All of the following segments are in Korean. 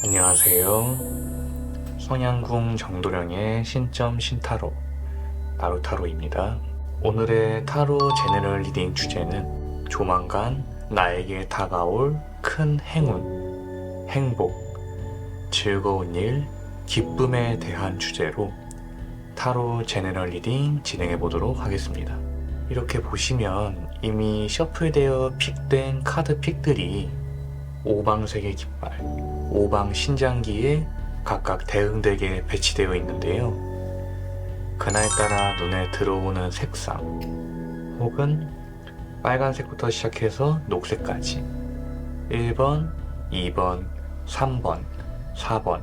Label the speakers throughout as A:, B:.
A: 안녕하세요. 성향궁 정도령의 신점 신타로 나루타로입니다. 오늘의 타로 제너럴 리딩 주제는 조만간 나에게 다가올 큰 행운, 행복, 즐거운 일, 기쁨에 대한 주제로 타로 제너럴 리딩 진행해 보도록 하겠습니다. 이렇게 보시면 이미 셔플되어 픽된 카드 픽들이 오방색의 깃발, 오방 신장기에 각각 대응되게 배치되어 있는데요. 그날에 따라 눈에 들어오는 색상 혹은 빨간색부터 시작해서 녹색까지 1번, 2번, 3번, 4번,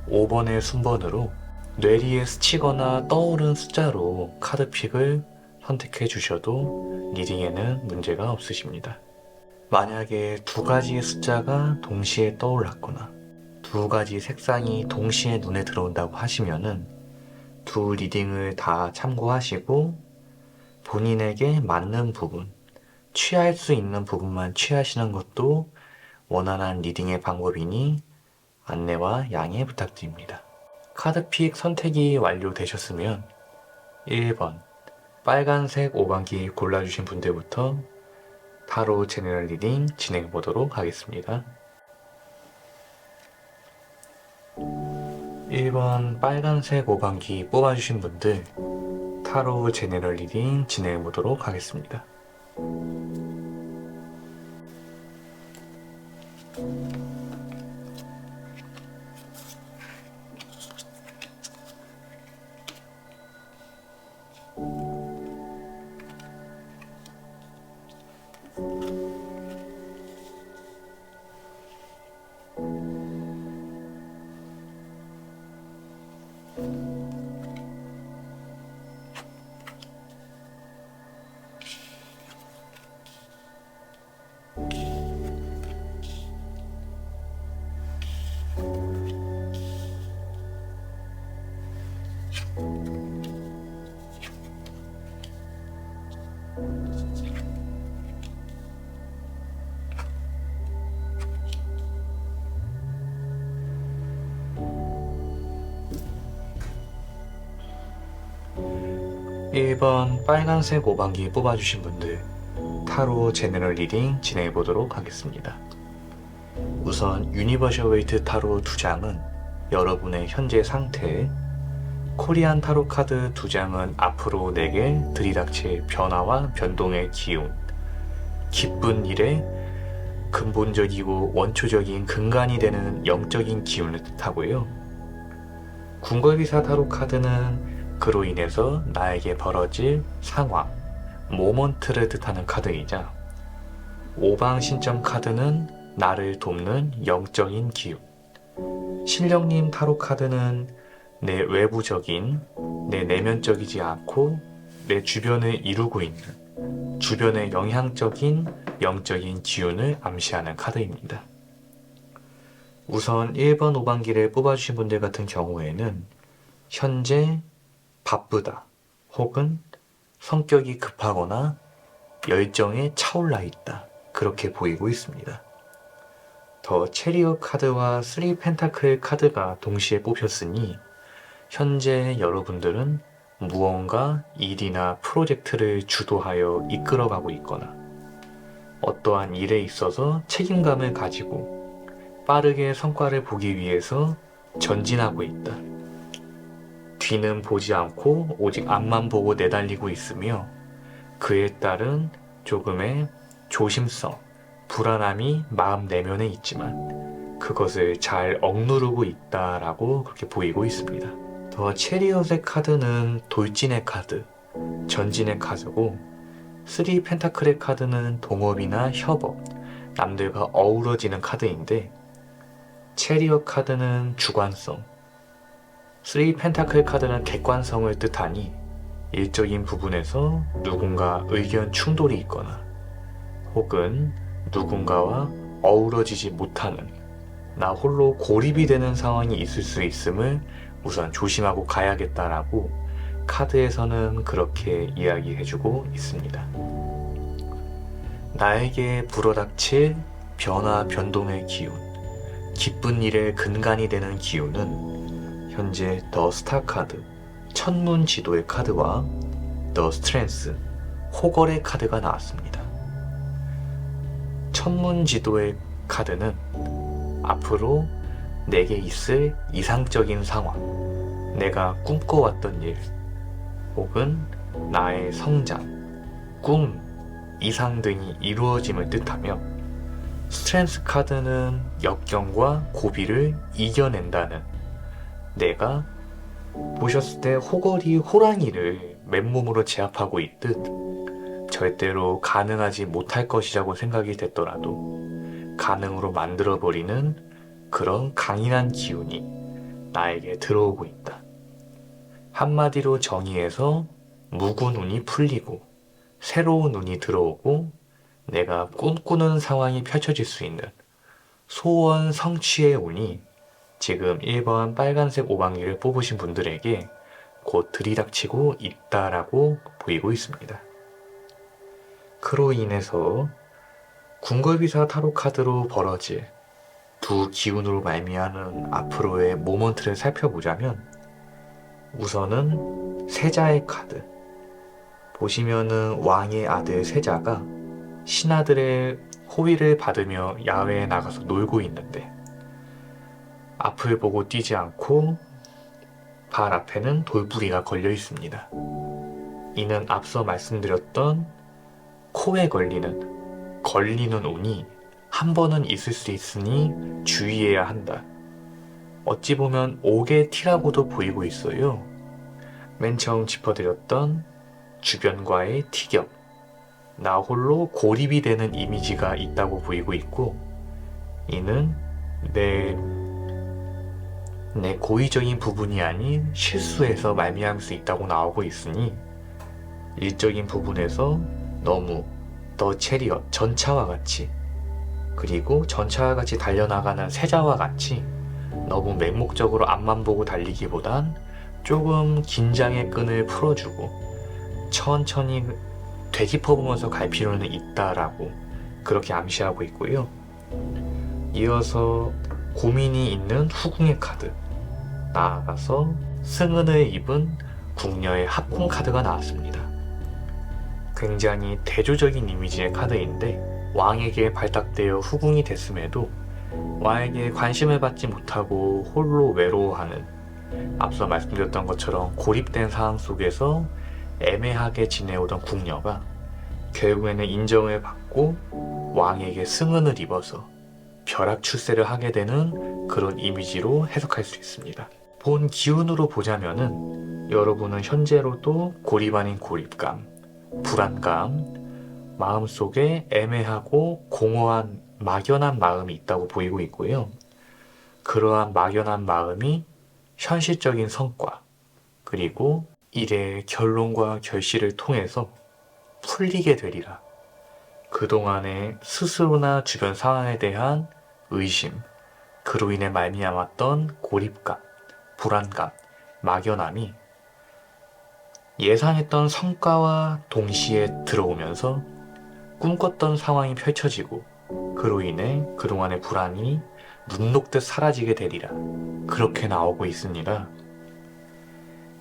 A: 5번의 순번으로 뇌리에 스치거나 떠오른 숫자로 카드픽을 선택해 주셔도 리딩에는 문제가 없으십니다. 만약에 두 가지의 숫자가 동시에 떠올랐거나 두 가지 색상이 동시에 눈에 들어온다고 하시면은 두 리딩을 다 참고하시고 본인에게 맞는 부분, 취할 수 있는 부분만 취하시는 것도 원활한 리딩의 방법이니 안내와 양해 부탁드립니다. 카드픽 선택이 완료되셨으면 1번 빨간색 오반기 골라주신 분들부터 타로 제너럴 리딩 진행해 보도록 하겠습니다. 1번 빨간색 오반기 뽑아주신 분들 타로 제너럴 리딩 진행해 보도록 하겠습니다. 1번 빨간색 오반기 뽑아주신 분들 타로 제너럴 리딩 진행해 보도록 하겠습니다. 우선 유니버셜 웨이트 타로 2장은 여러분의 현재 상태, 코리안 타로 카드 2장은 앞으로 내게 들이닥칠 변화와 변동의 기운, 기쁜 일에 근본적이고 원초적인 근간이 되는 영적인 기운을 뜻하고요. 궁궐기사 타로 카드는 그로 인해서 나에게 벌어질 상황, 모먼트를 뜻하는 카드이자 오방 신점 카드는 나를 돕는 영적인 기운, 신령님 타로 카드는 내 외부적인, 내 내면적이지 않고 내 주변을 이루고 있는 주변의 영향적인 영적인 기운을 암시하는 카드입니다. 우선 1번 5반기를 뽑아주신 분들 같은 경우에는 현재 바쁘다 혹은 성격이 급하거나 열정에 차올라 있다 그렇게 보이고 있습니다. 더 체리엇 카드와 3 펜타클 카드가 동시에 뽑혔으니 현재 여러분들은 무언가 일이나 프로젝트를 주도하여 이끌어가고 있거나 어떠한 일에 있어서 책임감을 가지고 빠르게 성과를 보기 위해서 전진하고 있다. 뒤는 보지 않고 오직 앞만 보고 내달리고 있으며 그에 따른 조금의 조심성, 불안함이 마음 내면에 있지만 그것을 잘 억누르고 있다라고 그렇게 보이고 있습니다. 더 체리엇의 카드는 돌진의 카드, 전진의 카드고 3 펜타클의 카드는 동업이나 협업, 남들과 어우러지는 카드인데 체리엇 카드는 주관성, 3 펜타클 카드는 객관성을 뜻하니 일적인 부분에서 누군가 의견 충돌이 있거나 혹은 누군가와 어우러지지 못하는 나 홀로 고립이 되는 상황이 있을 수 있음을 우선 조심하고 가야겠다라고 카드에서는 그렇게 이야기해주고 있습니다. 나에게 불어닥칠 변화 변동의 기운, 기쁜 일의 근간이 되는 기운은 현재 더 스타 카드, 천문 지도의 카드와 더 스트렝스, 호걸의 카드가 나왔습니다. 천문 지도의 카드는 앞으로 내게 있을 이상적인 상황, 내가 꿈꿔왔던 일, 혹은 나의 성장, 꿈, 이상 등이 이루어짐을 뜻하며 스트렝스 카드는 역경과 고비를 이겨낸다는 내가 보셨을 때 호걸이 호랑이를 맨몸으로 제압하고 있듯 절대로 가능하지 못할 것이라고 생각이 됐더라도 가능으로 만들어버리는 그런 강인한 기운이 나에게 들어오고 있다. 한마디로 정의해서 묵은 운이 풀리고 새로운 운이 들어오고 내가 꿈꾸는 상황이 펼쳐질 수 있는 소원 성취의 운이 지금 1번 빨간색 오방기를 뽑으신 분들에게 곧 들이닥치고 있다라고 보이고 있습니다. 그로 인해서 궁궐비사 타로 카드로 벌어질 두 기운으로 말미암은 앞으로의 모먼트를 살펴보자면 우선은 세자의 카드. 보시면은 왕의 아들 세자가 신하들의 호위를 받으며 야외에 나가서 놀고 있는데 앞을 보고 뛰지 않고 발 앞에는 돌부리가 걸려 있습니다. 이는 앞서 말씀드렸던 코에 걸리는 운이 한 번은 있을 수 있으니 주의해야 한다. 어찌 보면 옥의 티라고도 보이고 있어요. 맨 처음 짚어드렸던 주변과의 티격, 나 홀로 고립이 되는 이미지가 있다고 보이고 있고 이는 내 고의적인 부분이 아닌 실수에서 말미암을 수 있다고 나오고 있으니 일적인 부분에서 너무 더 체리엇, 전차와 같이 그리고 전차와 같이 달려나가는 세자와 같이 너무 맹목적으로 앞만 보고 달리기보단 조금 긴장의 끈을 풀어주고 천천히 되짚어보면서 갈 필요는 있다라고 그렇게 암시하고 있고요. 이어서 고민이 있는 후궁의 카드, 나아가서 승은을 입은 궁녀의 합궁 카드가 나왔습니다. 굉장히 대조적인 이미지의 카드인데 왕에게 발탁되어 후궁이 됐음에도 왕에게 관심을 받지 못하고 홀로 외로워하는 앞서 말씀드렸던 것처럼 고립된 상황 속에서 애매하게 지내오던 궁녀가 결국에는 인정을 받고 왕에게 승은을 입어서 벼락 출세를 하게 되는 그런 이미지로 해석할 수 있습니다. 본 기운으로 보자면은 여러분은 현재로도 고립 아닌 고립감, 불안감, 마음속에 애매하고 공허한 막연한 마음이 있다고 보이고 있고요. 그러한 막연한 마음이 현실적인 성과 그리고 일의 결론과 결실을 통해서 풀리게 되리라. 그동안의 스스로나 주변 상황에 대한 의심, 그로 인해 말미암았던 고립감, 불안감, 막연함이 예상했던 성과와 동시에 들어오면서 꿈꿨던 상황이 펼쳐지고 그로 인해 그동안의 불안이 눈 녹듯 사라지게 되리라. 그렇게 나오고 있습니다.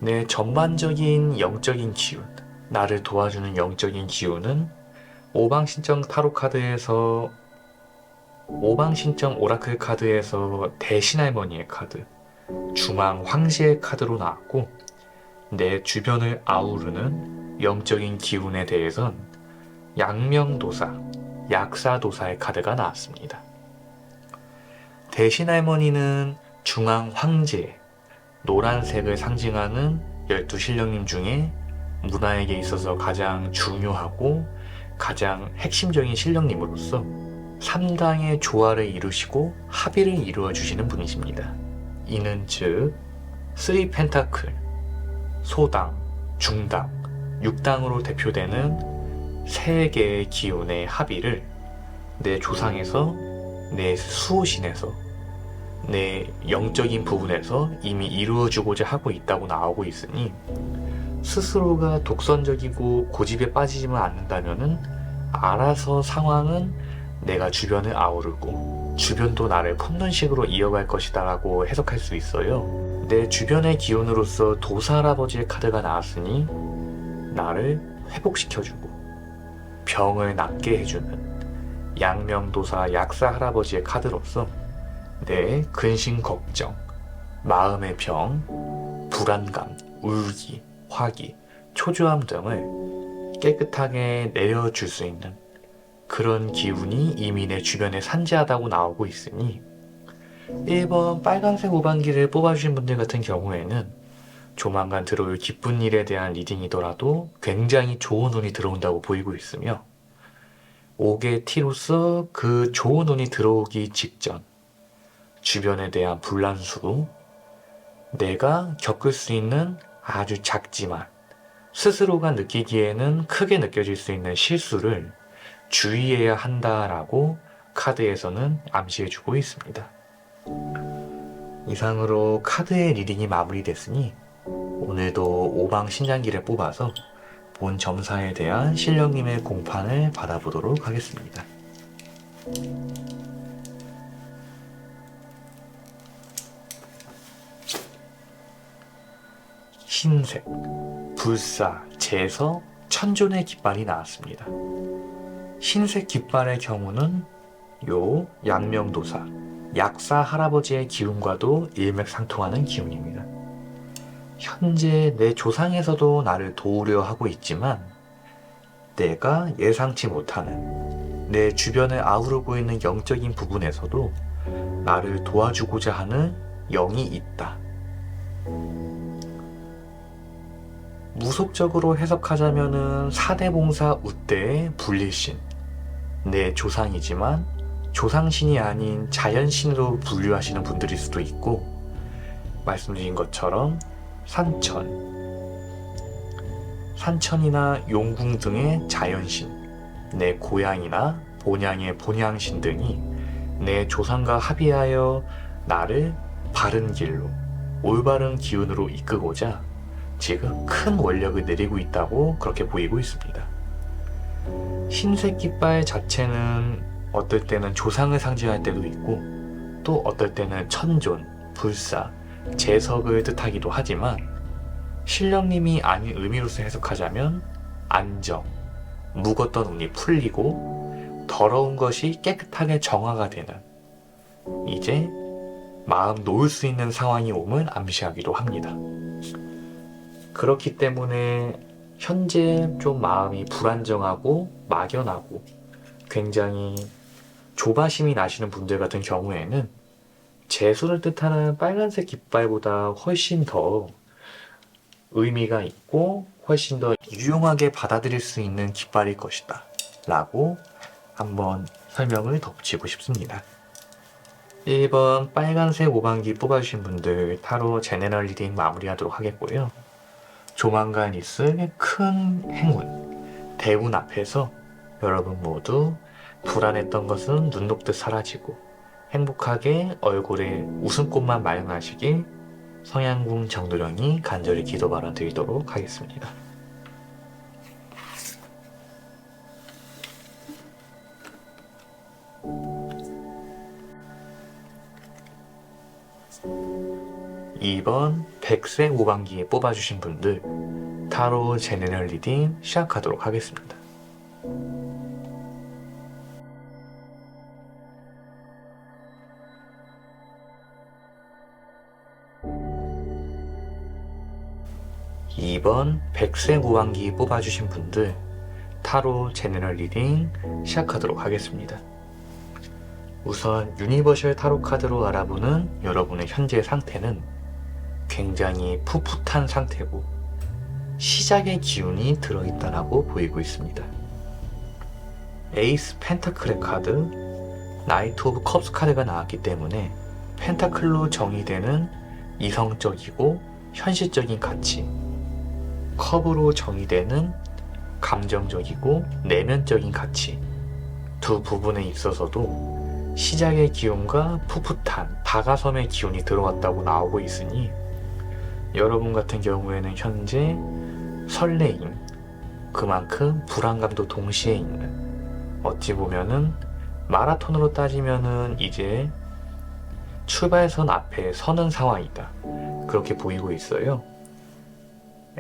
A: 내 전반적인 영적인 기운, 나를 도와주는 영적인 기운은 오방신청 타로 카드에서, 오방신청 오라클 카드에서 대신할머니의 카드, 중앙 황제의 카드로 나왔고, 내 주변을 아우르는 영적인 기운에 대해선 양명도사, 약사도사의 카드가 나왔습니다. 대신할머니는 중앙 황제, 노란색을 상징하는 12신령님 중에 문화에게 있어서 가장 중요하고 가장 핵심적인 신령님으로서 3당의 조화를 이루시고 합의를 이루어 주시는 분이십니다. 이는 즉 3펜타클, 소당, 중당, 6당으로 대표되는 3개의 기운의 합의를 내 조상에서, 내 수호신에서, 내 영적인 부분에서 이미 이루어주고자 하고 있다고 나오고 있으니, 스스로가 독선적이고 고집에 빠지지만 않는다면은 알아서 상황은 내가 주변을 아우르고 주변도 나를 품는 식으로 이어갈 것이다 라고 해석할 수 있어요. 내 주변의 기운으로서 도사 할아버지의 카드가 나왔으니 나를 회복시켜주고 병을 낫게 해주는 양명도사 약사 할아버지의 카드로서 내 근심 걱정, 마음의 병, 불안감, 울기, 화기, 초조함 등을 깨끗하게 내려줄 수 있는 그런 기운이 이미 내 주변에 산재하다고 나오고 있으니 1번 빨간색 오반기를 뽑아주신 분들 같은 경우에는 조만간 들어올 기쁜 일에 대한 리딩이더라도 굉장히 좋은 운이 들어온다고 보이고 있으며, 5개 T로서 그 좋은 운이 들어오기 직전 주변에 대한 불란수, 내가 겪을 수 있는 아주 작지만 스스로가 느끼기에는 크게 느껴질 수 있는 실수를 주의해야 한다라고 카드에서는 암시해주고 있습니다. 이상으로 카드의 리딩이 마무리됐으니 오늘도 오방 신장기를 뽑아서 본 점사에 대한 신령님의 공판을 받아보도록 하겠습니다. 흰색, 불사, 재서, 천존의 깃발이 나왔습니다. 흰색 깃발의 경우는 요 양명도사, 약사 할아버지의 기운과도 일맥상통하는 기운입니다. 현재 내 조상에서도 나를 도우려 하고 있지만 내가 예상치 못하는 내 주변을 아우르고 있는 영적인 부분에서도 나를 도와주고자 하는 영이 있다. 무속적으로 해석하자면은 사대봉사 우대의 분리신, 내 조상이지만 조상신이 아닌 자연신으로 분류하시는 분들일 수도 있고, 말씀드린 것처럼 산천이나 용궁 등의 자연신, 내 고향이나 본향의 본향신 등이 내 조상과 합의하여 나를 바른 길로, 올바른 기운으로 이끄고자 지금 큰 원력을 내리고 있다고 그렇게 보이고 있습니다. 흰색 깃발 자체는 어떨 때는 조상을 상징할 때도 있고, 또 어떨 때는 천존, 불사, 재석을 뜻하기도 하지만, 신령님이 아닌 의미로서 해석하자면 안정, 묵었던 운이 풀리고 더러운 것이 깨끗하게 정화가 되는, 이제 마음 놓을 수 있는 상황이 오면 암시하기도 합니다. 그렇기 때문에 현재 좀 마음이 불안정하고 막연하고 굉장히 조바심이 나시는 분들 같은 경우에는 재수를 뜻하는 빨간색 깃발보다 훨씬 더 의미가 있고 훨씬 더 유용하게 받아들일 수 있는 깃발일 것이다 라고 한번 설명을 덧붙이고 싶습니다. 1번 빨간색 오반기 뽑아주신 분들 타로 제네럴 리딩 마무리하도록 하겠고요. 조만간 있을 큰 행운, 대운 앞에서 여러분 모두 불안했던 것은 눈 녹듯 사라지고 행복하게 얼굴에 웃음꽃만 마련하시길 성양궁 정도령이 간절히 기도 바라드리도록 하겠습니다. 2번 백색 오방기에 뽑아주신 분들 타로 제너럴 리딩 시작하도록 하겠습니다. (2번) 백색 오방기 뽑아주신 분들 타로 제너럴 리딩 시작하도록 하겠습니다. 우선 유니버셜 타로 카드로 알아보는 여러분의 현재 상태는 굉장히 풋풋한 상태고 시작의 기운이 들어있다라고 보이고 있습니다. 에이스 펜타클의 카드, 나이트 오브 컵스 카드가 나왔기 때문에 펜타클로 정의되는 이성적이고 현실적인 가치, 컵으로 정의되는 감정적이고 내면적인 가치, 두 부분에 있어서도 시작의 기운과 풋풋한 다가섬의 기운이 들어왔다고 나오고 있으니 여러분 같은 경우에는 현재 설레임, 그만큼 불안감도 동시에 있는, 어찌 보면은 마라톤으로 따지면은 이제 출발선 앞에 서는 상황이다, 그렇게 보이고 있어요.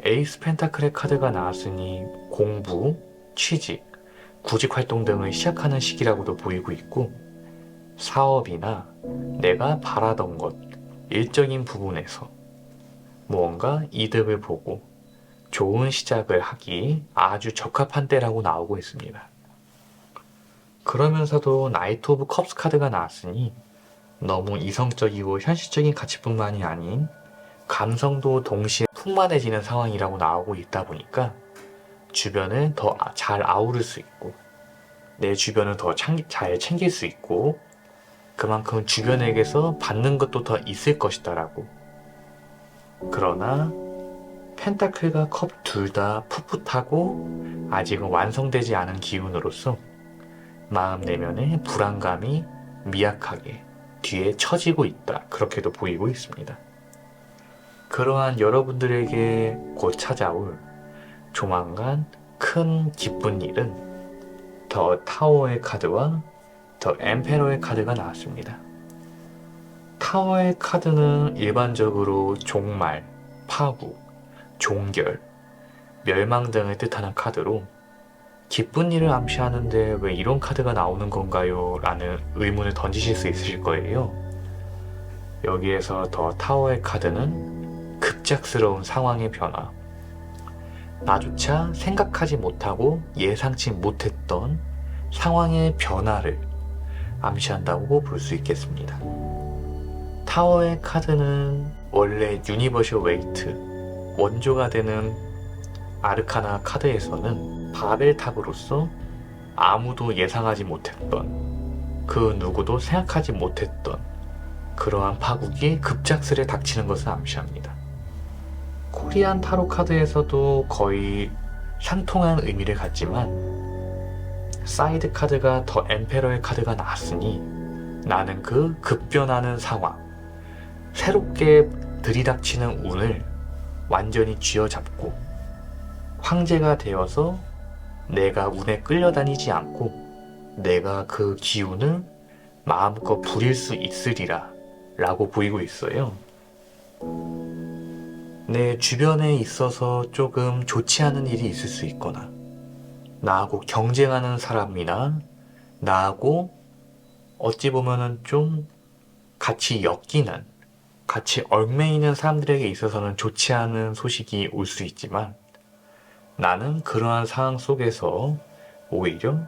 A: 에이스 펜타클의 카드가 나왔으니 공부, 취직, 구직 활동 등을 시작하는 시기라고도 보이고 있고, 사업이나 내가 바라던 것, 일적인 부분에서 무언가 이득을 보고 좋은 시작을 하기 아주 적합한 때라고 나오고 있습니다. 그러면서도 나이트 오브 컵스 카드가 나왔으니 너무 이성적이고 현실적인 가치뿐만이 아닌 감성도 동시에 풍만해지는 상황이라고 나오고 있다 보니까 주변을 더 잘 아우를 수 있고 내 주변을 더 잘 챙길 수 있고 그만큼 주변에게서 받는 것도 더 있을 것이다 라고. 그러나 펜타클과 컵 둘 다 풋풋하고 아직은 완성되지 않은 기운으로서 마음 내면의 불안감이 미약하게 뒤에 처지고 있다, 그렇게도 보이고 있습니다. 그러한 여러분들에게 곧 찾아올 조만간 큰 기쁜 일은 더 타워의 카드와 더 엠페러의 카드가 나왔습니다. 타워의 카드는 일반적으로 종말, 파국, 종결, 멸망 등을 뜻하는 카드로 기쁜 일을 암시하는데 왜 이런 카드가 나오는 건가요? 라는 의문을 던지실 수 있으실 거예요. 여기에서 더 타워의 카드는 급작스러운 상황의 변화, 나조차 생각하지 못하고 예상치 못했던 상황의 변화를 암시한다고 볼 수 있겠습니다. 타워의 카드는 원래 유니버셜 웨이트, 원조가 되는 아르카나 카드에서는 바벨탑으로서 아무도 예상하지 못했던, 그 누구도 생각하지 못했던 그러한 파국이 급작스레 닥치는 것을 암시합니다. 코리안 타로 카드에서도 거의 상통한 의미를 갖지만 사이드 카드가 더 엠페러의 카드가 나왔으니 나는 그 급변하는 상황, 새롭게 들이닥치는 운을 완전히 쥐어잡고 황제가 되어서 내가 운에 끌려다니지 않고 내가 그 기운을 마음껏 부릴 수 있으리라 라고 보이고 있어요. 내 주변에 있어서 조금 좋지 않은 일이 있을 수 있거나 나하고 경쟁하는 사람이나 나하고 어찌 보면은 좀 같이 엮이는, 같이 얽매이는 사람들에게 있어서는 좋지 않은 소식이 올 수 있지만 나는 그러한 상황 속에서 오히려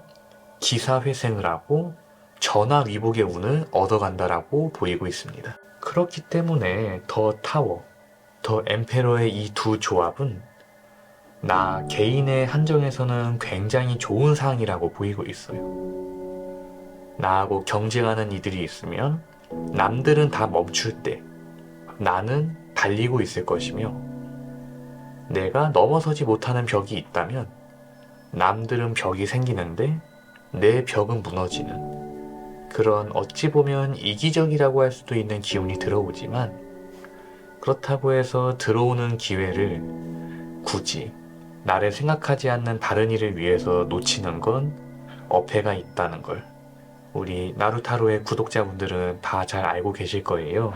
A: 기사회생을 하고 전화위복의 운을 얻어간다라고 보이고 있습니다. 그렇기 때문에 더 타워, 더 엠페러의 이 두 조합은 나 개인의 한정에서는 굉장히 좋은 상황이라고 보이고 있어요. 나하고 경쟁하는 이들이 있으면 남들은 다 멈출 때 나는 달리고 있을 것이며, 내가 넘어서지 못하는 벽이 있다면 남들은 벽이 생기는데 내 벽은 무너지는 그런 어찌 보면 이기적이라고 할 수도 있는 기운이 들어오지만, 그렇다고 해서 들어오는 기회를 굳이 나를 생각하지 않는 다른 일을 위해서 놓치는 건 어폐가 있다는 걸 우리 나루타로의 구독자분들은 다 잘 알고 계실 거예요.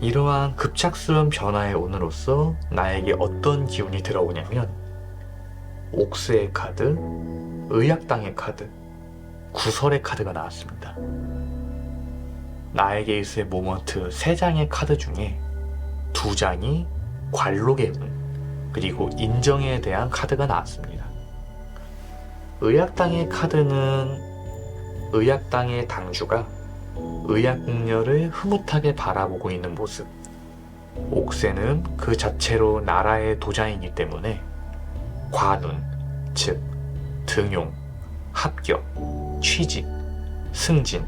A: 이러한 급작스러운 변화의 운으로써 나에게 어떤 기운이 들어오냐면 옥새의 카드, 의약당의 카드, 구설의 카드가 나왔습니다. 나에게 있을 모먼트 3장의 카드 중에 2장이 관록의 운, 그리고 인정에 대한 카드가 나왔습니다. 의약당의 카드는 의약당의 당주가 의약궁녀를 흐뭇하게 바라보고 있는 모습. 옥새는 그 자체로 나라의 도자이기 때문에 관운, 즉 등용, 합격, 취직, 승진,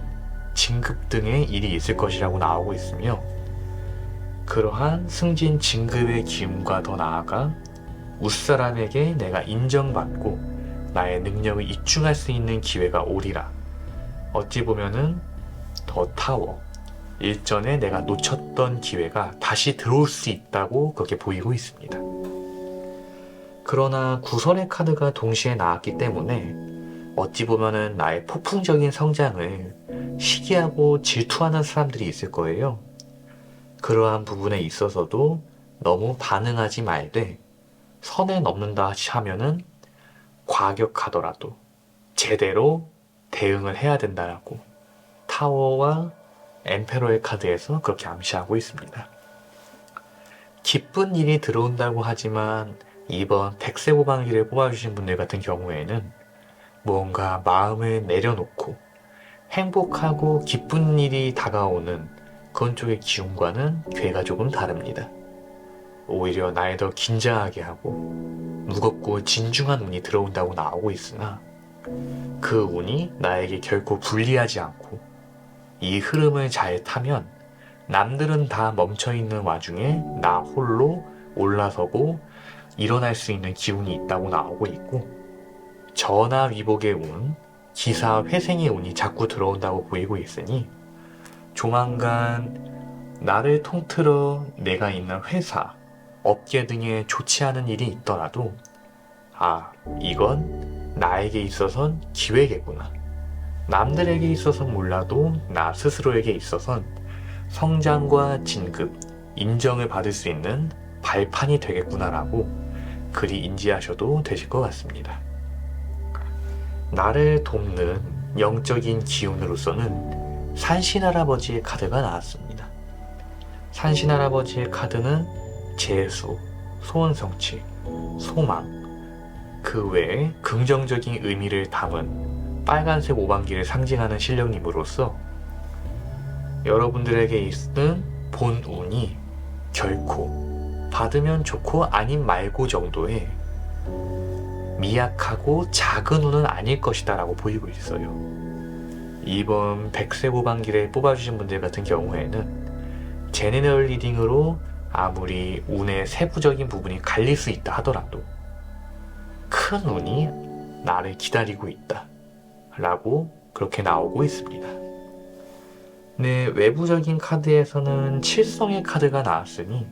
A: 진급 등의 일이 있을 것이라고 나오고 있으며, 그러한 승진, 진급의 기운과 더 나아가 웃사람에게 내가 인정받고 나의 능력을 입증할 수 있는 기회가 오리라. 어찌 보면은 더 타워, 일전에 내가 놓쳤던 기회가 다시 들어올 수 있다고 그렇게 보이고 있습니다. 그러나 구설의 카드가 동시에 나왔기 때문에 어찌 보면은 나의 폭풍적인 성장을 시기하고 질투하는 사람들이 있을 거예요. 그러한 부분에 있어서도 너무 반응하지 말되 선에 넘는다 하면은 과격하더라도 제대로 대응을 해야 된다라고 타워와 엠페로의 카드에서 그렇게 암시하고 있습니다. 기쁜 일이 들어온다고 하지만 이번 백세고방기를 뽑아주신 분들 같은 경우에는 뭔가 마음을 내려놓고 행복하고 기쁜 일이 다가오는 그런 쪽의 기운과는 궤가 조금 다릅니다. 오히려 나를 더 긴장하게 하고 무겁고 진중한 운이 들어온다고 나오고 있으나 그 운이 나에게 결코 불리하지 않고 이 흐름을 잘 타면 남들은 다 멈춰있는 와중에 나 홀로 올라서고 일어날 수 있는 기운이 있다고 나오고 있고, 전화위복의 운, 기사회생의 운이 자꾸 들어온다고 보이고 있으니 조만간 나를 통틀어 내가 있는 회사, 업계 등에 좋지 않은 일이 있더라도 이건 나에게 있어선 기회겠구나. 남들에게 있어선 몰라도 나 스스로에게 있어선 성장과 진급, 인정을 받을 수 있는 발판이 되겠구나라고 그리 인지하셔도 되실 것 같습니다. 나를 돕는 영적인 기운으로서는 산신할아버지의 카드가 나왔습니다. 산신할아버지의 카드는 재수, 소원성취, 소망, 그 외에 긍정적인 의미를 담은 빨간색 오방기를 상징하는 신령님으로서 여러분들에게 있는 본운이 결코 받으면 좋고 아님 말고 정도의 미약하고 작은 운은 아닐 것이다 라고 보이고 있어요. 이번 백세고방기를 뽑아주신 분들 같은 경우에는 제네럴 리딩으로 아무리 운의 세부적인 부분이 갈릴 수 있다 하더라도 큰 운이 나를 기다리고 있다 라고 그렇게 나오고 있습니다. 네, 외부적인 카드에서는 칠성의 카드가 나왔으니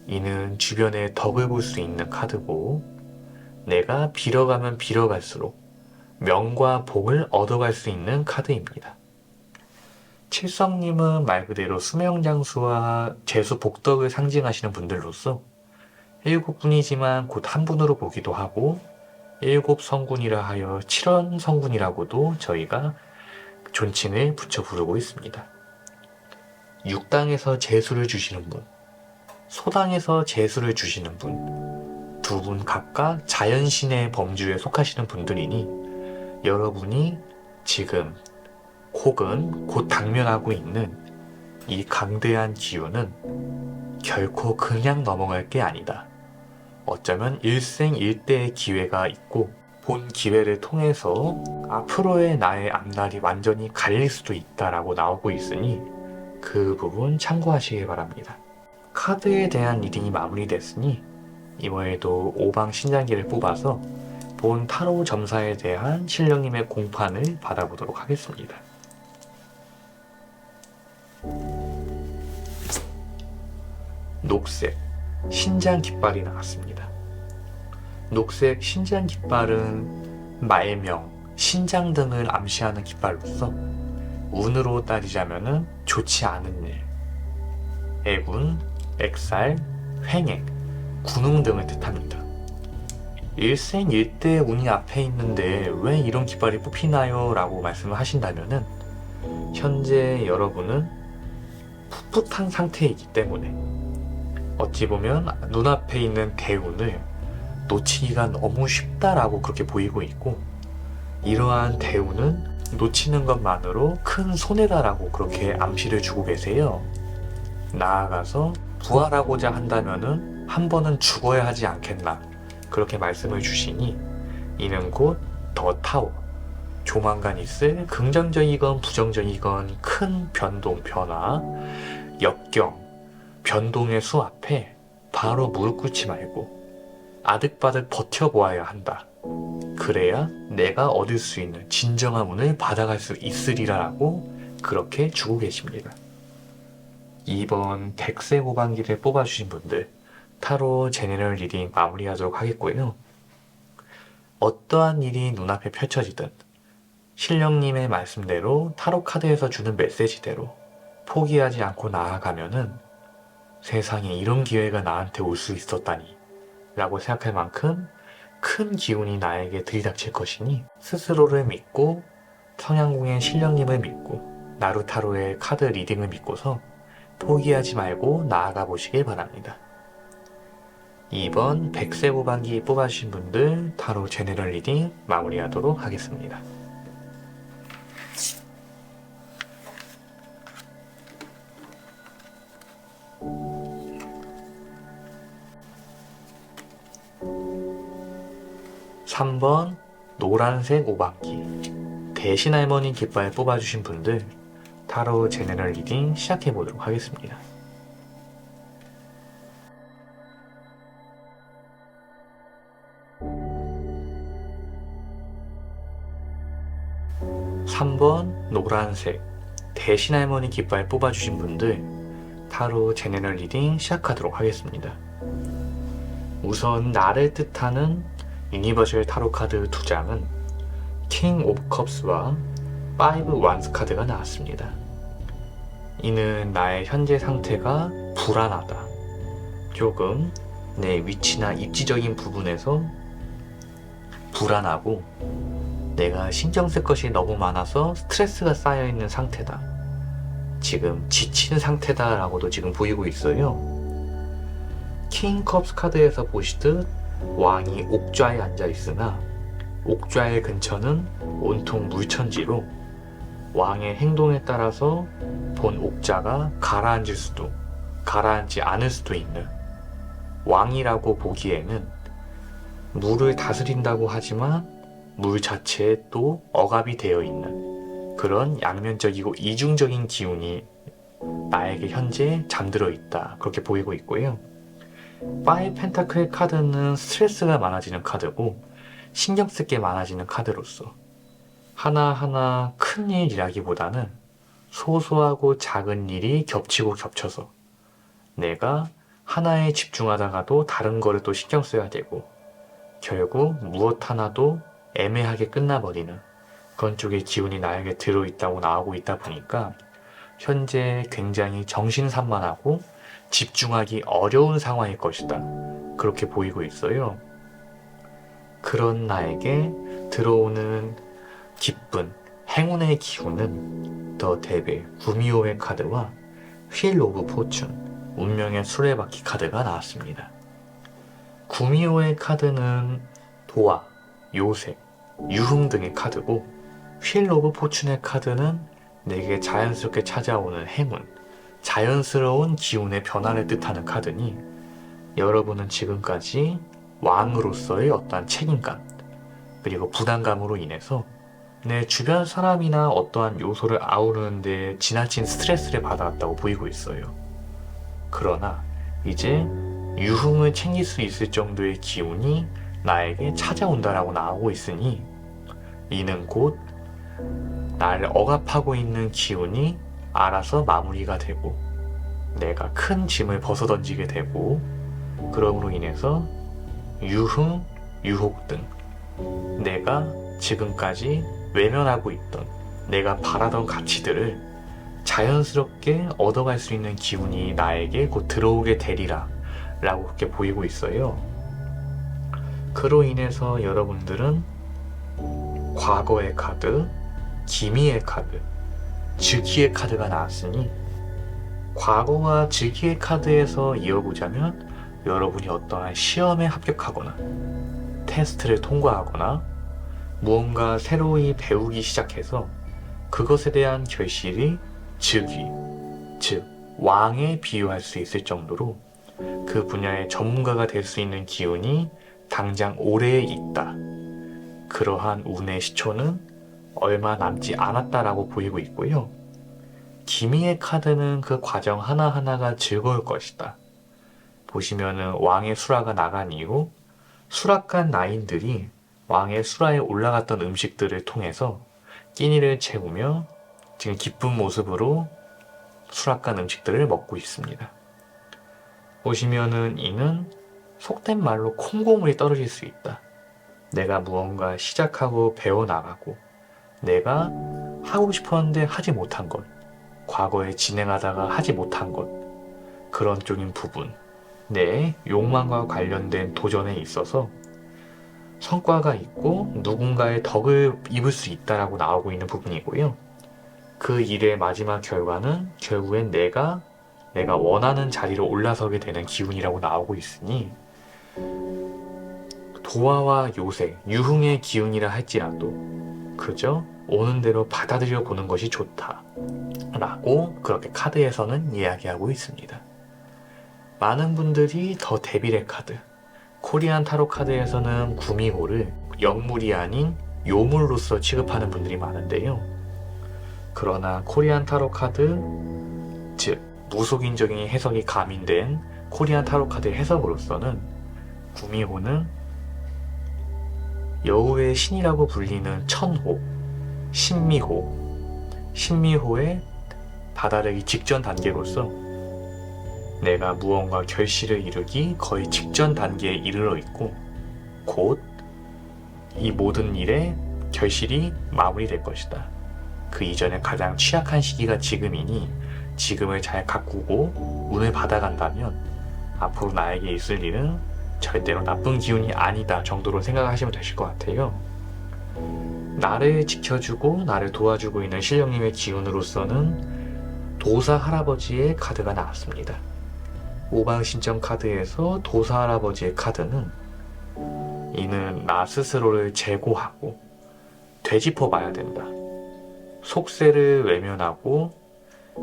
A: 이는 주변에 덕을 볼 수 있는 카드고, 내가 빌어가면 빌어갈수록 명과 복을 얻어갈 수 있는 카드입니다. 칠성님은 말 그대로 수명장수와 재수 복덕을 상징하시는 분들로서 7분이지만 곧 한 분으로 보기도 하고 7성군이라 하여 7원성군이라고도 저희가 존칭을 붙여 부르고 있습니다. 육당에서 재수를 주시는 분, 소당에서 재수를 주시는 분, 두 분 각각 자연신의 범주에 속하시는 분들이니 여러분이 지금 혹은 곧 당면하고 있는 이 강대한 기운은 결코 그냥 넘어갈 게 아니다. 어쩌면 일생일대의 기회가 있고 본 기회를 통해서 앞으로의 나의 앞날이 완전히 갈릴 수도 있다라고 나오고 있으니 그 부분 참고하시기 바랍니다. 카드에 대한 리딩이 마무리됐으니 이번에도 5방 신장기를 뽑아서 본 타로 점사에 대한 신령님의 공판을 받아보도록 하겠습니다. 녹색 신장 깃발이 나왔습니다. 녹색 신장 깃발은 말명, 신장 등을 암시하는 깃발로서 운으로 따지자면은 좋지 않은 일, 애군, 액살, 횡액, 군웅 등을 뜻합니다. 일생일대 운이 앞에 있는데 왜 이런 깃발이 뽑히나요? 라고 말씀을 하신다면은 현재 여러분은 풋풋한 상태이기 때문에 어찌 보면 눈앞에 있는 대운을 놓치기가 너무 쉽다라고 그렇게 보이고 있고, 이러한 대운은 놓치는 것만으로 큰 손해다라고 그렇게 암시를 주고 계세요. 나아가서 부활하고자 한다면은 한 번은 죽어야 하지 않겠나, 그렇게 말씀을 주시니 이는 곧 더 타워, 조만간 있을 긍정적이건 부정적이건 큰 변동, 변화, 역경, 변동의 수 앞에 바로 무릎 꿇지 말고 아득바득 버텨보아야 한다. 그래야 내가 얻을 수 있는 진정한 운을 받아갈 수 있으리라라고 그렇게 주고 계십니다. 이번 백세 호방기를 뽑아주신 분들 타로 제너럴 리딩 마무리하도록 하겠고요. 어떠한 일이 눈앞에 펼쳐지든 신령님의 말씀대로 타로 카드에서 주는 메시지대로 포기하지 않고 나아가면은 세상에 이런 기회가 나한테 올 수 있었다니 라고 생각할 만큼 큰 기운이 나에게 들이닥칠 것이니 스스로를 믿고 청양궁의 신령님을 믿고 나루타로의 카드 리딩을 믿고서 포기하지 말고 나아가 보시길 바랍니다. 이번 백세 후반기 뽑아주신 분들 타로 제너럴 리딩 마무리하도록 하겠습니다. (3번) 노란색 오방기 대신할머니 깃발 뽑아주신 분들 타로 제너럴 리딩 시작해보도록 하겠습니다. (3번) 노란색 대신할머니 깃발 뽑아주신 분들 타로 제너럴 리딩 시작하도록 하겠습니다. 우선 나를 뜻하는 유니버셜 타로 카드 2장은 킹 오브 컵스와 5 완스 카드가 나왔습니다. 이는 나의 현재 상태가 불안하다, 조금 내 위치나 입지적인 부분에서 불안하고 내가 신경 쓸 것이 너무 많아서 스트레스가 쌓여있는 상태다, 지금 지친 상태다 라고도 지금 보이고 있어요. 킹 컵스 카드에서 보시듯 왕이 옥좌에 앉아있으나 옥좌의 근처는 온통 물천지로 왕의 행동에 따라서 본 옥좌가 가라앉을 수도 가라앉지 않을 수도 있는, 왕이라고 보기에는 물을 다스린다고 하지만 물 자체에 또 억압이 되어 있는 그런 양면적이고 이중적인 기운이 나에게 현재 잠들어 있다, 그렇게 보이고 있고요. 5 펜타클 카드는 스트레스가 많아지는 카드고 신경 쓸 게 많아지는 카드로서 하나하나 큰 일이라기보다는 소소하고 작은 일이 겹치고 겹쳐서 내가 하나에 집중하다가도 다른 거를 또 신경 써야 되고 결국 무엇 하나도 애매하게 끝나버리는 그런 쪽의 기운이 나에게 들어있다고 나오고 있다 보니까 현재 굉장히 정신산만하고 집중하기 어려운 상황일 것이다, 그렇게 보이고 있어요. 그런 나에게 들어오는 기쁜 행운의 기운은 더 데빌 구미호의 카드와 휠 오브 포춘 운명의 수레바퀴 카드가 나왔습니다. 구미호의 카드는 도화, 요셉, 유흥 등의 카드고 휠 오브 포춘의 카드는 내게 자연스럽게 찾아오는 행운, 자연스러운 기운의 변화를 뜻하는 카드니 여러분은 지금까지 왕으로서의 어떠한 책임감 그리고 부담감으로 인해서 내 주변 사람이나 어떠한 요소를 아우르는데 지나친 스트레스를 받아왔다고 보이고 있어요. 그러나 이제 유흥을 챙길 수 있을 정도의 기운이 나에게 찾아온다라고 나오고 있으니 이는 곧 나를 억압하고 있는 기운이 알아서 마무리가 되고 내가 큰 짐을 벗어던지게 되고 그러므로 인해서 유흥, 유혹 등 내가 지금까지 외면하고 있던 내가 바라던 가치들을 자연스럽게 얻어갈 수 있는 기운이 나에게 곧 들어오게 되리라 라고 그렇게 보이고 있어요. 그로 인해서 여러분들은 과거의 카드, 기미의 카드, 즉위의 카드가 나왔으니 과거와 즉위의 카드에서 이어보자면 여러분이 어떠한 시험에 합격하거나 테스트를 통과하거나 무언가 새로이 배우기 시작해서 그것에 대한 결실이 즉위, 즉 왕에 비유할 수 있을 정도로 그 분야의 전문가가 될 수 있는 기운이 당장 올해에 있다. 그러한 운의 시초는 얼마 남지 않았다라고 보이고 있고요. 기미의 카드는 그 과정 하나하나가 즐거울 것이다. 보시면은 왕의 수라가 나간 이후 수락관 나인들이 왕의 수라에 올라갔던 음식들을 통해서 끼니를 채우며 지금 기쁜 모습으로 수락관 음식들을 먹고 있습니다. 보시면은 이는 속된 말로 콩고물이 떨어질 수 있다. 내가 무언가 시작하고 배워나가고 내가 하고 싶었는데 하지 못한 것, 과거에 진행하다가 하지 못한 것, 그런 쪽인 부분, 내 욕망과 관련된 도전에 있어서 성과가 있고 누군가의 덕을 입을 수 있다라고 나오고 있는 부분이고요. 그 일의 마지막 결과는 결국엔 내가 원하는 자리로 올라서게 되는 기운이라고 나오고 있으니 도화와 요새, 유흥의 기운이라 할지라도 그저 오는 대로 받아들여 보는 것이 좋다 라고 그렇게 카드에서는 이야기하고 있습니다. 많은 분들이 더 데빌의 카드, 코리안 타로 카드에서는 구미호를 영물이 아닌 요물로서 취급하는 분들이 많은데요. 그러나 코리안 타로 카드, 즉 무속인적인 해석이 가미된 코리안 타로 카드 해석으로서는 구미호는 여우의 신이라고 불리는 천호, 신미호의 다다르기 직전 단계로서 내가 무언가 결실을 이루기 거의 직전 단계에 이르러 있고 곧 이 모든 일의 결실이 마무리될 것이다. 그 이전에 가장 취약한 시기가 지금이니 지금을 잘 가꾸고 운을 받아간다면 앞으로 나에게 있을 일은 절대로 나쁜 기운이 아니다 정도로 생각하시면 되실 것 같아요. 나를 지켜주고 나를 도와주고 있는 신령님의 기운으로서는 도사 할아버지의 카드가 나왔습니다. 오방신청 카드에서 도사 할아버지의 카드는 이는 나 스스로를 재고하고 되짚어 봐야 된다. 속세를 외면하고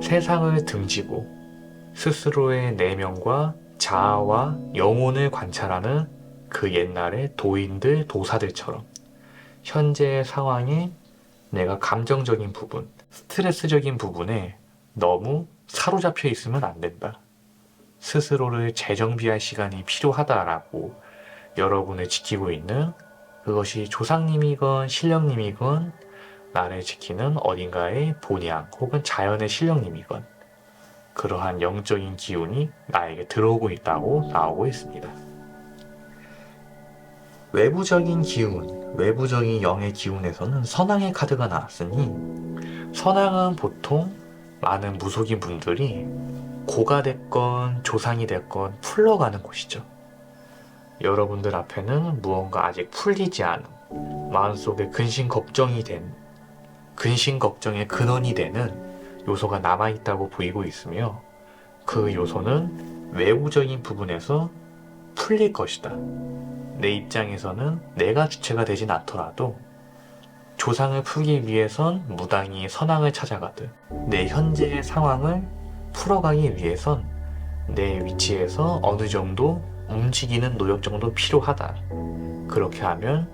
A: 세상을 등지고 스스로의 내면과 자아와 영혼을 관찰하는 그 옛날의 도인들, 도사들처럼 현재의 상황에 내가 감정적인 부분, 스트레스적인 부분에 너무 사로잡혀 있으면 안 된다. 스스로를 재정비할 시간이 필요하다라고 여러분을 지키고 있는 그것이 조상님이건 신령님이건 나를 지키는 어딘가의 본향 혹은 자연의 신령님이건 그러한 영적인 기운이 나에게 들어오고 있다고 나오고 있습니다. 외부적인 기운, 외부적인 영의 기운에서는 선왕의 카드가 나왔으니 선왕은 보통 많은 무속인 분들이 고가 됐건 조상이 됐건 풀러가는 곳이죠. 여러분들 앞에는 무언가 아직 풀리지 않은 마음속에 근심 걱정의 근원이 되는 요소가 남아있다고 보이고 있으며 그 요소는 외부적인 부분에서 풀릴 것이다. 내 입장에서는 내가 주체가 되진 않더라도 조상을 풀기 위해선 무당이 선왕을 찾아가듯 내 현재의 상황을 풀어가기 위해선 내 위치에서 어느 정도 움직이는 노력 정도 필요하다. 그렇게 하면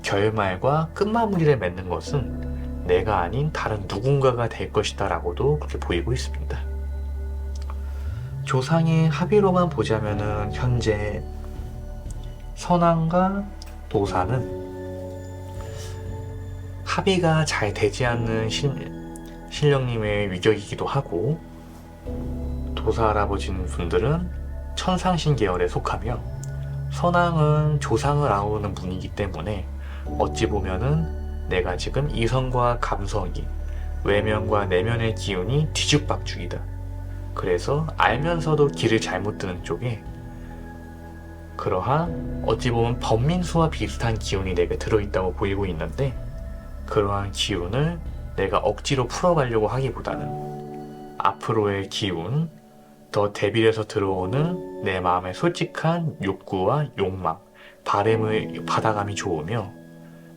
A: 결말과 끝마무리를 맺는 것은 내가 아닌 다른 누군가가 될 것이다 라고도 그렇게 보이고 있습니다. 조상의 합의로만 보자면은 현재 선왕과 도사는 합의가 잘 되지 않는 신령님의 위격이기도 하고 도사 할아버지 분들은 천상신 계열에 속하며 선왕은 조상을 아우르는 분이기 때문에 어찌 보면은 내가 지금 이성과 감성이 외면과 내면의 기운이 뒤죽박죽이다. 그래서 알면서도 길을 잘못 드는 쪽에 그러한 어찌 보면 번민수와 비슷한 기운이 내게 들어있다고 보이고 있는데, 그러한 기운을 내가 억지로 풀어가려고 하기보다는 앞으로의 기운, 더 대비해서 들어오는 내 마음의 솔직한 욕구와 욕망, 바램을 받아감이 좋으며,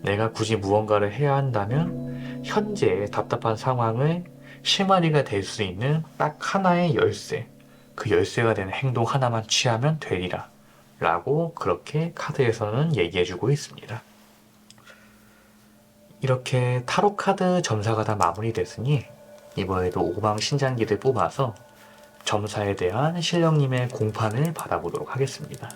A: 내가 굳이 무언가를 해야 한다면 현재의 답답한 상황을 실마리가 될 수 있는 딱 하나의 열쇠, 그 열쇠가 되는 행동 하나만 취하면 되리라 라고 그렇게 카드에서는 얘기해주고 있습니다. 이렇게 타로 카드 점사가 다 마무리됐으니 이번에도 오방신장기를 뽑아서 점사에 대한 신령님의 공판을 받아보도록 하겠습니다.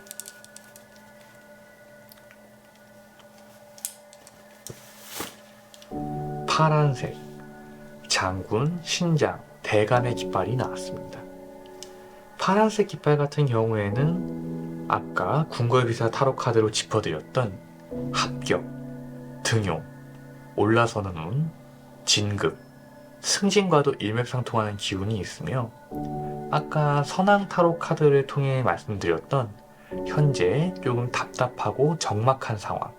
A: 파란색, 장군, 신장, 대감의 깃발이 나왔습니다. 파란색 깃발 같은 경우에는 아까 궁궐비사 타로 카드로 짚어드렸던 합격, 등용, 올라서는 운, 진급, 승진과도 일맥상통하는 기운이 있으며, 아까 선왕 타로 카드를 통해 말씀드렸던 현재 조금 답답하고 적막한 상황,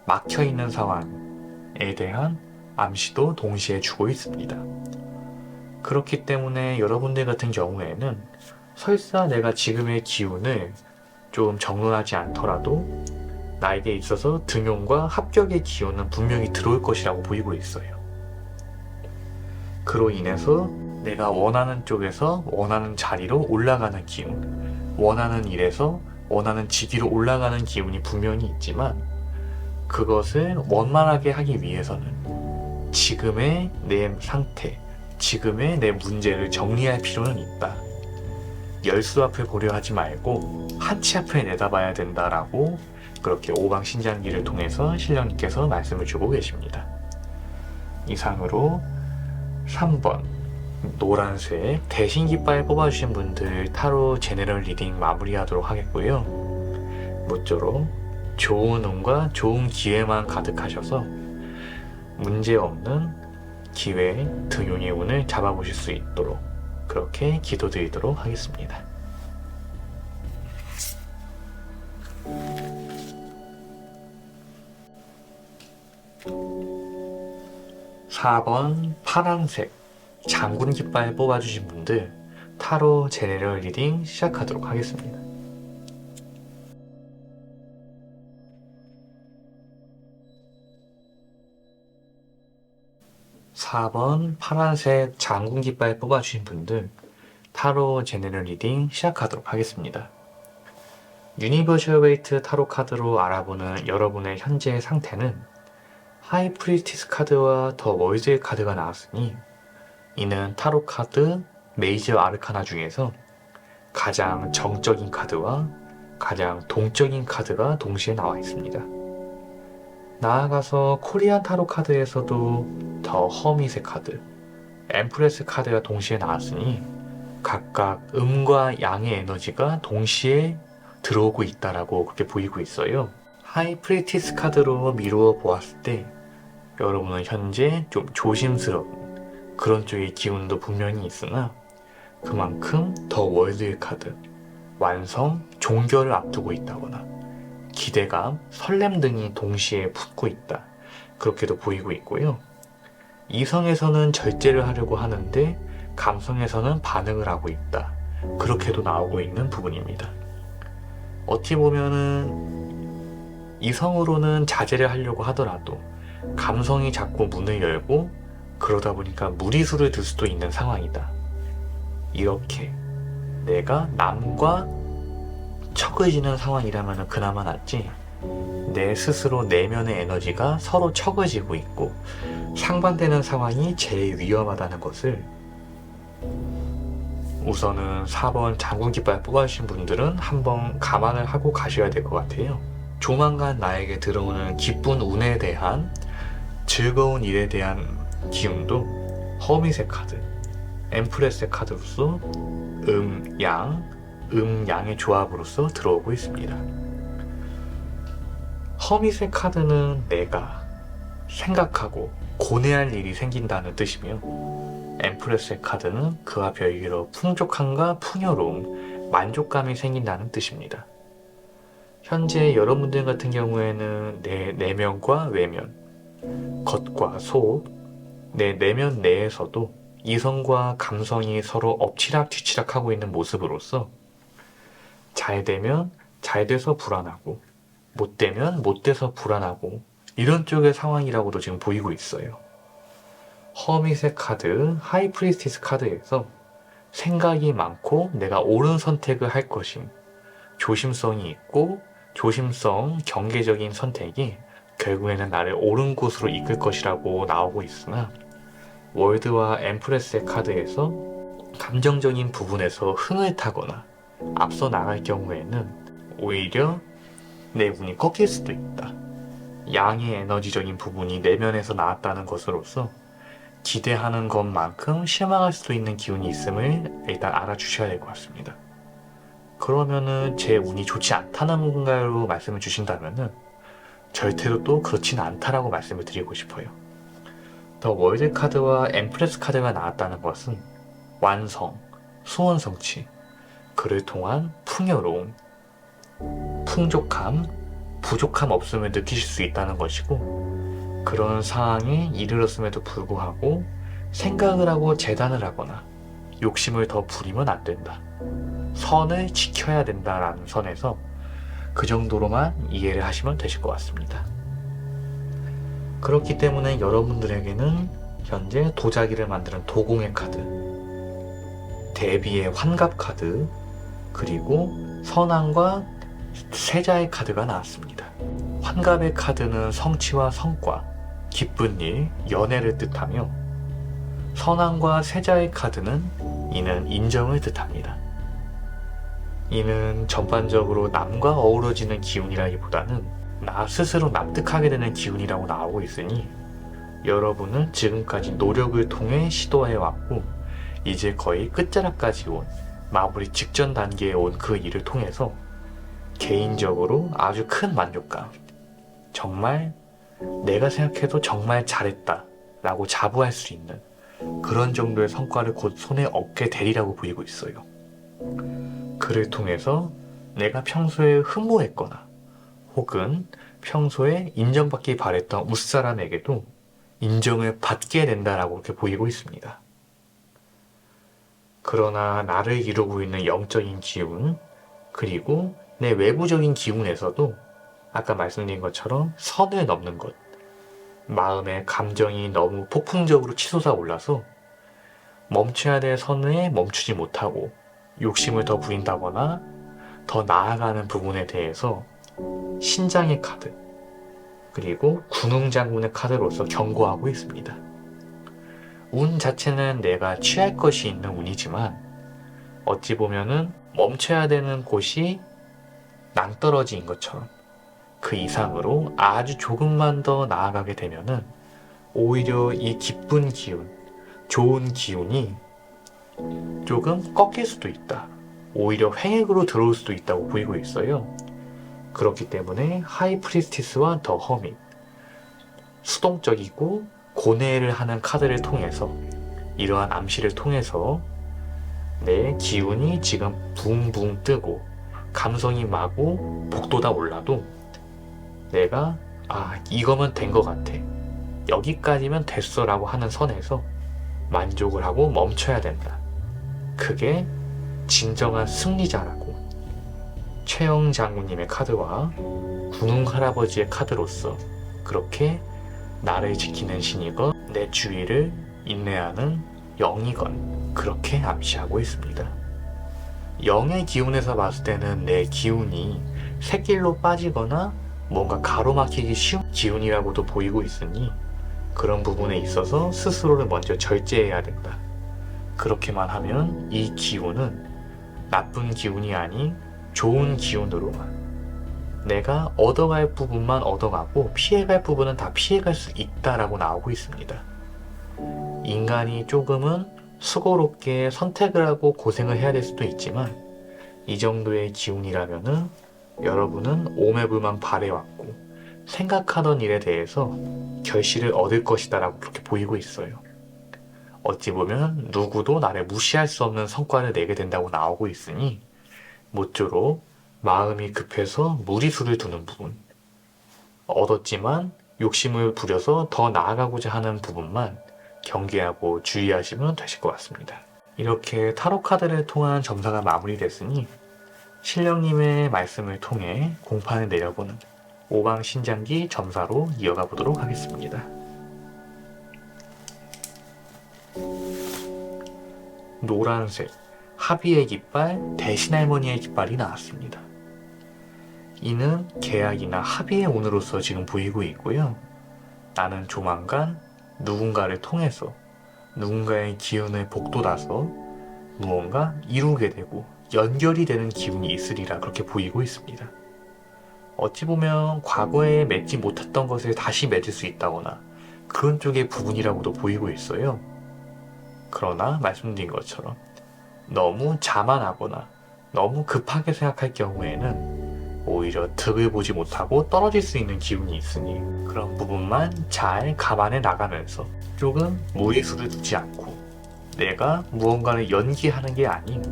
A: 막혀있는 상황에 대한 암시도 동시에 주고 있습니다. 그렇기 때문에 여러분들 같은 경우에는 설사 내가 지금의 기운을 좀 정론하지 않더라도 나에게 있어서 등용과 합격의 기운은 분명히 들어올 것이라고 보이고 있어요. 그로 인해서 내가 원하는 쪽에서 원하는 자리로 올라가는 기운, 원하는 일에서 원하는 직위로 올라가는 기운이 분명히 있지만, 그것을 원만하게 하기 위해서는 지금의 내 상태, 지금의 내 문제를 정리할 필요는 있다. 열수 앞을 보려 하지 말고 한치 앞을 내다봐야 된다라고 그렇게 오방신장기를 통해서 신령님께서 말씀을 주고 계십니다. 이상으로 3번 노란색 대신 깃발 뽑아주신 분들 타로 제너럴 리딩 마무리하도록 하겠고요. 모쪼록 좋은 운과 좋은 기회만 가득하셔서 문제없는 기회, 등용의 운을 잡아보실 수 있도록 그렇게 기도드리도록 하겠습니다. (4번) 파란색 장군 깃발 뽑아주신 분들 타로 제너럴 리딩 시작하도록 하겠습니다. (4번) 파란색 장군 깃발 뽑아주신 분들 타로 제너럴 리딩 시작하도록 하겠습니다. 유니버셜 웨이트 타로 카드로 알아보는 여러분의 현재 상태는 하이 프리스티스 카드와 더 월드의 카드가 나왔으니, 이는 타로 카드 메이저 아르카나 중에서 가장 정적인 카드와 가장 동적인 카드가 동시에 나와 있습니다. 나아가서 코리안 타로 카드에서도 더 허밋의 카드, 엠프레스 카드가 동시에 나왔으니 각각 음과 양의 에너지가 동시에 들어오고 있다라고 그렇게 보이고 있어요. 하이 프리티스 카드로 미루어 보았을 때 여러분은 현재 좀 조심스러운 그런 쪽의 기운도 분명히 있으나, 그만큼 더 월드의 카드, 완성, 종결을 앞두고 있다거나 기대감, 설렘 등이 동시에 붙고 있다, 그렇게도 보이고 있고요. 이성에서는 절제를 하려고 하는데 감성에서는 반응을 하고 있다, 그렇게도 나오고 있는 부분입니다. 어찌 보면은 이성으로는 자제를 하려고 하더라도 감성이 자꾸 문을 열고 그러다 보니까 무리수를 둘 수도 있는 상황이다. 이렇게 내가 남과 척해지는 상황이라면 그나마 낫지, 내 스스로 내면의 에너지가 서로 척해지고 있고 상반되는 상황이 제일 위험하다는 것을 우선은 4번 장군 깃발 뽑아주신 분들은 한번 감안을 하고 가셔야 될 것 같아요. 조만간 나에게 들어오는 기쁜 운에 대한, 즐거운 일에 대한 기운도 허밋의 카드, 엠프레스의 카드로서 양의 조합으로서 들어오고 있습니다. 허밋의 카드는 내가 생각하고 고뇌할 일이 생긴다는 뜻이며, 엠프레스의 카드는 그와 별개로 풍족함과 풍요로움, 만족감이 생긴다는 뜻입니다. 현재 여러분들 같은 경우에는 내 내면과 외면, 겉과 속, 내 내면 내에서도 이성과 감성이 서로 엎치락뒤치락하고 있는 모습으로서 잘 되면 잘 돼서 불안하고 못 되면 못 돼서 불안하고 이런 쪽의 상황이라고도 지금 보이고 있어요. 허밋의 카드, 하이프리스티스 카드에서 생각이 많고 내가 옳은 선택을 할 것임, 조심성이 있고 조심성, 경계적인 선택이 결국에는 나를 옳은 곳으로 이끌 것이라고 나오고 있으나, 월드와 엠프레스의 카드에서 감정적인 부분에서 흥을 타거나 앞서 나갈 경우에는 오히려 내 운이 꺾일 수도 있다. 양의 에너지적인 부분이 내면에서 나왔다는 것으로서 기대하는 것만큼 실망할 수도 있는 기운이 있음을 일단 알아주셔야 될 것 같습니다. 그러면은 제 운이 좋지 않다는 건가요? 말씀을 주신다면은 절대로 또 그렇진 않다라고 말씀을 드리고 싶어요. 더 월드 카드와 엠프레스 카드가 나왔다는 것은 완성, 소원 성취, 그를 통한 풍요로움, 풍족함, 부족함 없음을 느끼실 수 있다는 것이고, 그런 상황에 이르렀음에도 불구하고 생각을 하고 재단을 하거나 욕심을 더 부리면 안 된다. 선을 지켜야 된다라는 선에서 그 정도로만 이해를 하시면 되실 것 같습니다. 그렇기 때문에 여러분들에게는 현재 도자기를 만드는 도공의 카드, 대비의 환갑 카드, 그리고 선왕과 세자의 카드가 나왔습니다. 환갑의 카드는 성취와 성과, 기쁜 일, 연애를 뜻하며, 선왕과 세자의 카드는 이는 인정을 뜻합니다. 이는 전반적으로 남과 어우러지는 기운이라기보다는 나 스스로 납득하게 되는 기운이라고 나오고 있으니, 여러분은 지금까지 노력을 통해 시도해왔고 이제 거의 끝자락까지 온, 마무리 직전 단계에 온 그 일을 통해서 개인적으로 아주 큰 만족감, 정말 내가 생각해도 정말 잘했다 라고 자부할 수 있는 그런 정도의 성과를 곧 손에 얻게 되리라고 보이고 있어요. 그를 통해서 내가 평소에 흠모했거나 혹은 평소에 인정받기 바랬던 윗사람에게도 인정을 받게 된다라고 이렇게 보이고 있습니다. 그러나 나를 이루고 있는 영적인 기운, 그리고 내 외부적인 기운에서도 아까 말씀드린 것처럼 선을 넘는 것, 마음의 감정이 너무 폭풍적으로 치솟아 올라서 멈춰야 될 선에 멈추지 못하고 욕심을 더 부린다거나 더 나아가는 부분에 대해서 신장의 카드, 그리고 군웅장군의 카드로서 경고하고 있습니다. 운 자체는 내가 취할 것이 있는 운이지만 어찌 보면은 멈춰야 되는 곳이 낭떠러지인 것처럼 그 이상으로 아주 조금만 더 나아가게 되면은 오히려 이 기쁜 기운, 좋은 기운이 조금 꺾일 수도 있다. 오히려 횡액으로 들어올 수도 있다고 보이고 있어요. 그렇기 때문에 하이프리스티스와 더 허밋, 수동적이고 고뇌를 하는 카드를 통해서, 이러한 암시를 통해서 내 기운이 지금 붕붕 뜨고 감성이 마구 복돋아 올라도 내가 이거면 된 것 같아, 여기까지면 됐어 라고 하는 선에서 만족을 하고 멈춰야 된다. 그게 진정한 승리자라고 최영 장군님의 카드와 군웅 할아버지의 카드로서 그렇게 나를 지키는 신이건 내 주위를 인내하는 영이건 그렇게 암시하고 있습니다. 영의 기운에서 봤을 때는 내 기운이 샛길로 빠지거나 뭔가 가로막히기 쉬운 기운이라고도 보이고 있으니 그런 부분에 있어서 스스로를 먼저 절제해야 된다. 그렇게만 하면 이 기운은 나쁜 기운이 아닌 좋은 기운으로만, 내가 얻어갈 부분만 얻어가고 피해갈 부분은 다 피해갈 수 있다라고 나오고 있습니다. 인간이 조금은 수고롭게 선택을 하고 고생을 해야 될 수도 있지만 이 정도의 기운이라면은 여러분은 오매불망 바래왔고 생각하던 일에 대해서 결실을 얻을 것이다 라고 그렇게 보이고 있어요. 어찌 보면 누구도 나를 무시할 수 없는 성과를 내게 된다고 나오고 있으니 모쪼록 마음이 급해서 무리수를 두는 부분, 얻었지만 욕심을 부려서 더 나아가고자 하는 부분만 경계하고 주의하시면 되실 것 같습니다. 이렇게 타로 카드를 통한 점사가 마무리됐으니 신령님의 말씀을 통해 공판을 내려보는 오방신장기 점사로 이어가 보도록 하겠습니다. 노란색 합의의 깃발, 대신할머니의 깃발이 나왔습니다. 이는 계약이나 합의의 운으로서 지금 보이고 있고요. 나는 조만간 누군가를 통해서 누군가의 기운을 복돋아서 무언가 이루게 되고 연결이 되는 기운이 있으리라 그렇게 보이고 있습니다. 어찌 보면 과거에 맺지 못했던 것을 다시 맺을 수 있다거나 그런 쪽의 부분이라고도 보이고 있어요. 그러나 말씀드린 것처럼 너무 자만하거나 너무 급하게 생각할 경우에는 오히려 득을 보지 못하고 떨어질 수 있는 기운이 있으니 그런 부분만 잘 감안해 나가면서 조금 무리수를 두지 않고 내가 무언가를 연기하는 게 아닌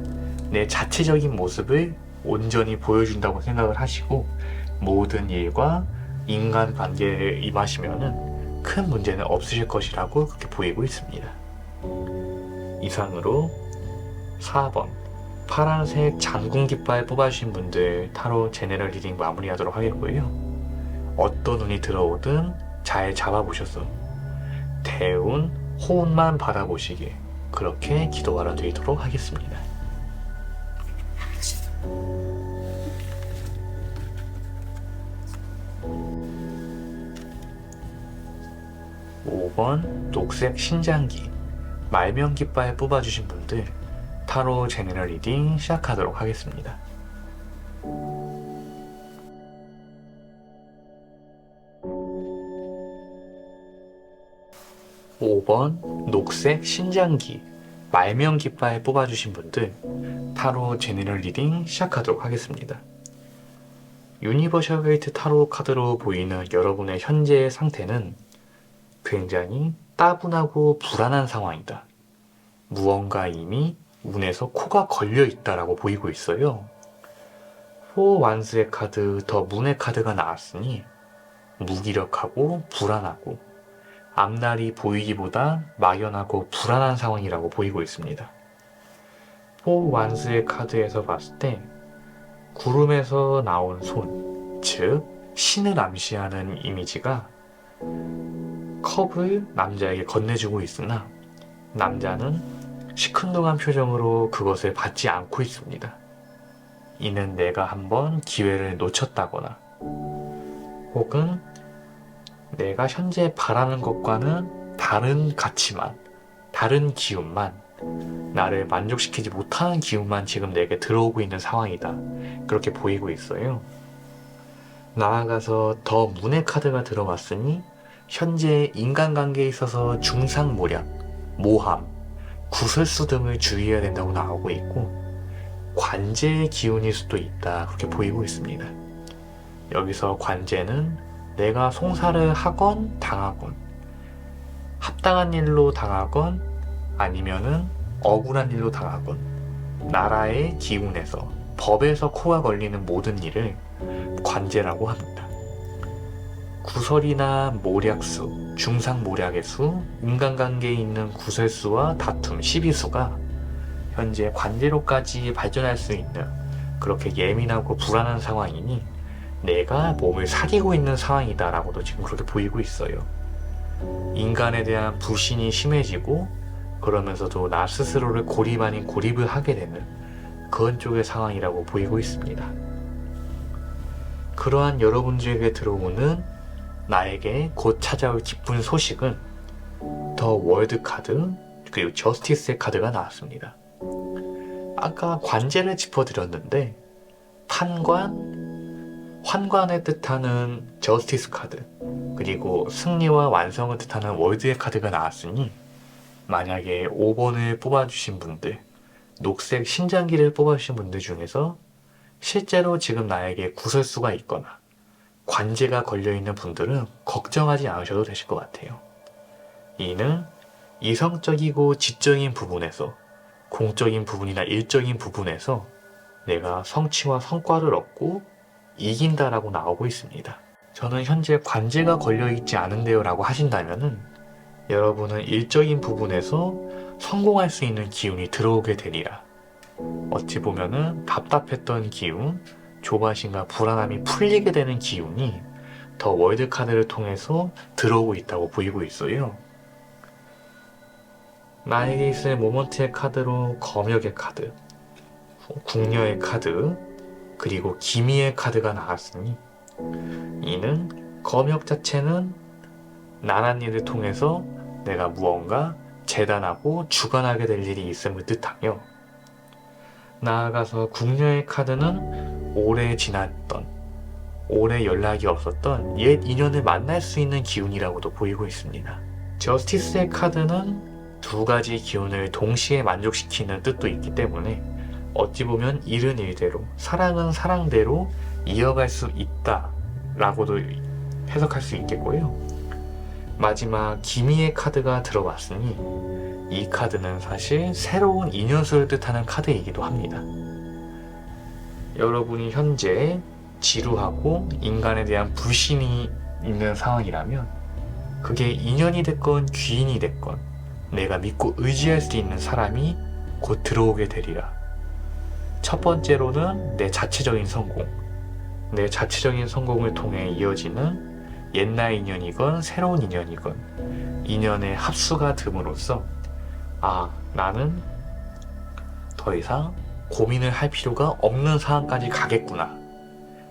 A: 내 자체적인 모습을 온전히 보여준다고 생각을 하시고 모든 일과 인간관계에 임하시면은 큰 문제는 없으실 것이라고 그렇게 보이고 있습니다. 이상으로 4번 파란색 장군 깃발 뽑아주신 분들 타로 제네럴 리딩 마무리하도록 하겠고요. 어떤 운이 들어오든 잘 잡아보셔서 대운, 호운만 바라보시길 그렇게 기도하러 드리도록 하겠습니다. 5번 녹색 신장기 말명 깃발 뽑아주신 분들 타로 제너럴 리딩 시작하도록 하겠습니다. 5번 녹색 신장기 말명 깃발 뽑아주신 분들 타로 제너럴 리딩 시작하도록 하겠습니다. 유니버셜 게이트 타로 카드로 보이는 여러분의 현재의 상태는 굉장히 따분하고 불안한 상황이다. 무언가 이미 운에서 코가 걸려 있다라고 보이고 있어요. 4 완스의 카드, 더 문의 카드가 나왔으니 무기력하고 불안하고 앞날이 보이기보다 막연하고 불안한 상황이라고 보이고 있습니다. 4 완스의 카드에서 봤을 때 구름에서 나온 손, 즉 신을 암시하는 이미지가 컵을 남자에게 건네주고 있으나 남자는 시큰둥한 표정으로 그것을 받지 않고 있습니다. 이는 내가 한번 기회를 놓쳤다거나 혹은 내가 현재 바라는 것과는 다른 가치만, 다른 기운만, 나를 만족시키지 못하는 기운만 지금 내게 들어오고 있는 상황이다. 그렇게 보이고 있어요. 나아가서 더 문의 카드가 들어왔으니 현재 인간관계에 있어서 중상모략, 모함, 구설수 등을 주의해야 된다고 나오고 있고 관제의 기운일 수도 있다. 그렇게 보이고 있습니다. 여기서 관제는 내가 송사를 하건 당하건 합당한 일로 당하건 아니면은 억울한 일로 당하건 나라의 기운에서 법에서 코가 걸리는 모든 일을 관제라고 합니다. 구설이나 모략수, 중상모략의 수, 인간관계에 있는 구설수와 다툼, 시비수가 현재 관제로까지 발전할 수 있는 그렇게 예민하고 불안한 상황이니 내가 몸을 사귀고 있는 상황이다 라고도 지금 그렇게 보이고 있어요. 인간에 대한 불신이 심해지고 그러면서도 나 스스로를 고립 아닌 고립을 하게 되는 그런 쪽의 상황이라고 보이고 있습니다. 그러한 여러분들에게 들어오는 나에게 곧 찾아올 기쁜 소식은 더 월드 카드 그리고 저스티스의 카드가 나왔습니다. 아까 관제를 짚어드렸는데 판관, 환관을 뜻하는 저스티스 카드 그리고 승리와 완성을 뜻하는 월드의 카드가 나왔으니 만약에 5번을 뽑아주신 분들 녹색 신장기를 뽑아주신 분들 중에서 실제로 지금 나에게 구설수가 있거나 관제가 걸려있는 분들은 걱정하지 않으셔도 되실 것 같아요. 이는 이성적이고 지적인 부분에서, 공적인 부분이나 일적인 부분에서 내가 성취와 성과를 얻고 이긴다라고 나오고 있습니다. 저는 현재 관제가 걸려있지 않은데요 라고 하신다면은 여러분은 일적인 부분에서 성공할 수 있는 기운이 들어오게 되리라. 어찌 보면은 답답했던 기운, 조바심과 불안함이 풀리게 되는 기운이 더 월드 카드를 통해서 들어오고 있다고 보이고 있어요. 나에게 있을 모먼트의 카드로 검역의 카드, 궁녀의 카드, 그리고 기미의 카드가 나왔으니 이는 검역 자체는 나란 일을 통해서 내가 무언가 재단하고 주관하게 될 일이 있음을 뜻하며, 나아가서 궁녀의 카드는 오래 지났던, 오래 연락이 없었던 옛 인연을 만날 수 있는 기운이라고도 보이고 있습니다. 저스티스의 카드는 두 가지 기운을 동시에 만족시키는 뜻도 있기 때문에 어찌 보면 일은 일대로, 사랑은 사랑대로 이어갈 수 있다 라고도 해석할 수 있겠고요. 마지막 기미의 카드가 들어왔으니 이 카드는 사실 새로운 인연수를 뜻하는 카드이기도 합니다. 여러분이 현재 지루하고 인간에 대한 불신이 있는 상황이라면 그게 인연이 됐건 귀인이 됐건 내가 믿고 의지할 수 있는 사람이 곧 들어오게 되리라. 첫 번째로는 내 자체적인 성공, 내 자체적인 성공을 통해 이어지는 옛날 인연이건 새로운 인연이건 인연의 합수가 됨으로써 나는 더 이상 고민을 할 필요가 없는 상황까지 가겠구나,